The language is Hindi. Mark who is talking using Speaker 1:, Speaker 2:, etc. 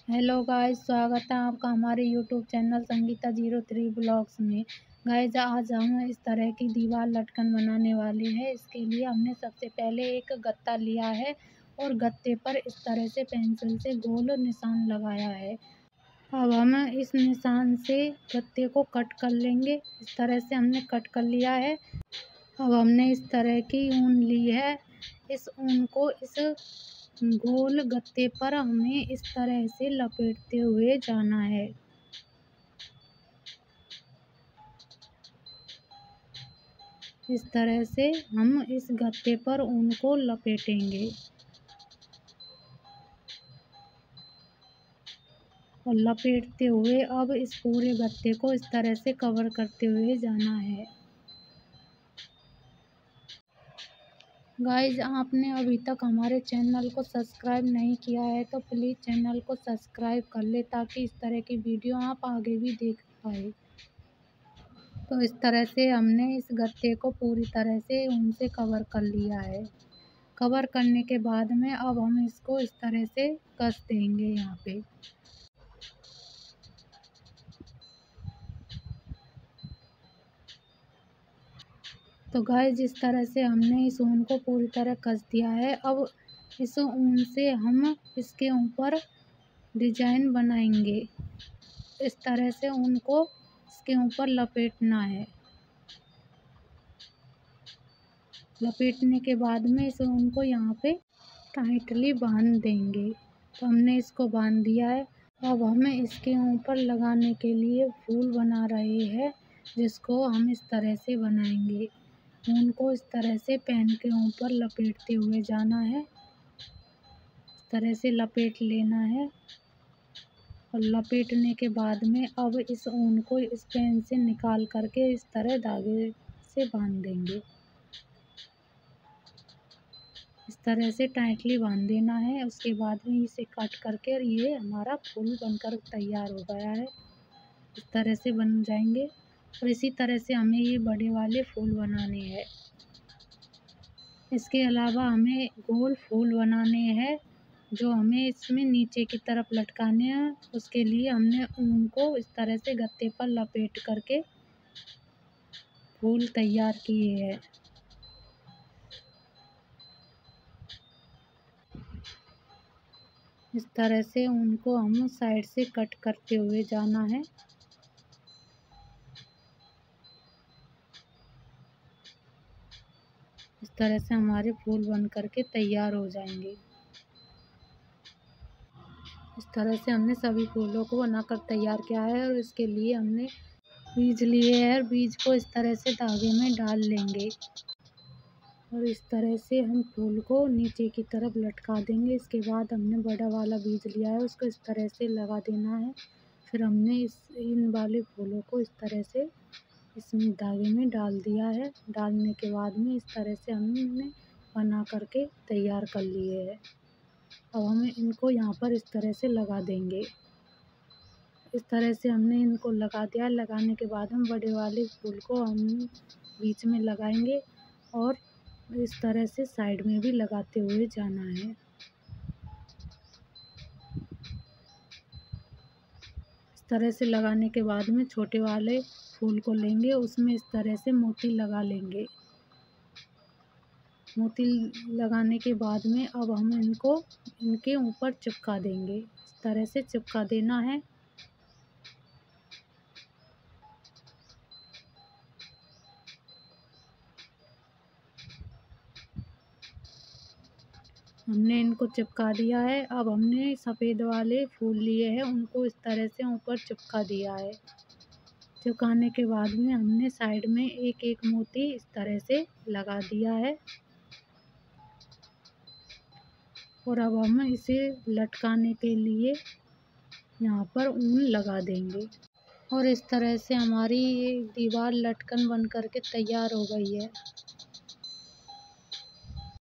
Speaker 1: हेलो गाइस, स्वागत है आपका हमारे यूट्यूब चैनल संगीता 03 ब्लॉग्स में। गाइस, आज हम इस तरह की दीवार लटकन बनाने वाले हैं। इसके लिए हमने सबसे पहले एक गत्ता लिया है और गत्ते पर इस तरह से पेंसिल से गोल निशान लगाया है। अब हम इस निशान से गत्ते को कट कर लेंगे। इस तरह से हमने कट कर लिया है। अब हमने इस तरह की ऊन ली है। इस ऊन को इस गोल गत्ते पर हमें इस तरह से लपेटते हुए जाना है। इस तरह से हम इस गत्ते पर ऊन को लपेटेंगे और लपेटते हुए अब इस पूरे गत्ते को इस तरह से कवर करते हुए जाना है। गाइज, आपने अभी तक हमारे चैनल को सब्सक्राइब नहीं किया है तो प्लीज़ चैनल को सब्सक्राइब कर ले, ताकि इस तरह की वीडियो आप आगे भी देख पाए। तो इस तरह से हमने इस गत्ते को पूरी तरह से ऊन से कवर कर लिया है। कवर करने के बाद में अब हम इसको इस तरह से कस देंगे यहाँ पे। तो गाइस, इस तरह से हमने इस ऊन को पूरी तरह कस दिया है। अब इस ऊन से हम इसके ऊपर डिजाइन बनाएंगे। इस तरह से ऊन को इसके ऊपर लपेटना है। लपेटने के बाद में इस ऊन को यहाँ पे टाइटली बांध देंगे। तो हमने इसको बांध दिया है। अब हमें इसके ऊपर लगाने के लिए फूल बना रहे हैं, जिसको हम इस तरह से बनाएंगे। ऊन को इस तरह से पेन के ऊपर लपेटते हुए जाना है। इस तरह से लपेट लेना है और लपेटने के बाद में अब इस ऊन को इस पेन से निकाल करके इस तरह धागे से बांध देंगे। इस तरह से टाइटली बांध देना है। उसके बाद में इसे कट करके ये हमारा फूल बनकर तैयार हो गया है। इस तरह से बन जाएंगे और इसी तरह से हमें ये बड़े वाले फूल बनाने हैं। इसके अलावा हमें गोल फूल बनाने हैं, जो हमें इसमें नीचे की तरफ लटकाने हैं। उसके लिए हमने ऊन को इस तरह से गत्ते पर लपेट करके फूल तैयार किए हैं। इस तरह से ऊन को हम साइड से कट करते हुए जाना है। इस तरह से हमारे फूल बन करके तैयार हो जाएंगे। इस तरह से हमने सभी फूलों को बनाकर तैयार किया है और इसके लिए हमने बीज लिए हैं और बीज को इस तरह से धागे में डाल लेंगे और इस तरह से हम फूल को नीचे की तरफ लटका देंगे। इसके बाद हमने बड़ा वाला बीज लिया है, उसको इस तरह से लगा देना है। फिर हमने इन वाले फूलों को इस तरह से इसमें धागे में डाल दिया है। डालने के बाद में इस तरह से हमने बना करके तैयार कर लिए है। अब हमें इनको यहाँ पर इस तरह से लगा देंगे। इस तरह से हमने इनको लगा दिया। लगाने के बाद हम बड़े वाले फूल को हम बीच में लगाएंगे और इस तरह से साइड में भी लगाते हुए जाना है। इस तरह से लगाने के बाद में छोटे वाले फूल को लेंगे, उसमें इस तरह से मोती लगा लेंगे। मोती लगाने के बाद में अब हम इनको इनके ऊपर चिपका देंगे। इस तरह से चिपका देना है। हमने इनको चिपका दिया है। अब हमने सफ़ेद वाले फूल लिए हैं, उनको इस तरह से ऊपर चिपका दिया है। चिपकाने के बाद में हमने साइड में एक एक मोती इस तरह से लगा दिया है और अब हम इसे लटकाने के लिए यहाँ पर ऊन लगा देंगे और इस तरह से हमारी ये दीवार लटकन बन कर के तैयार हो गई है।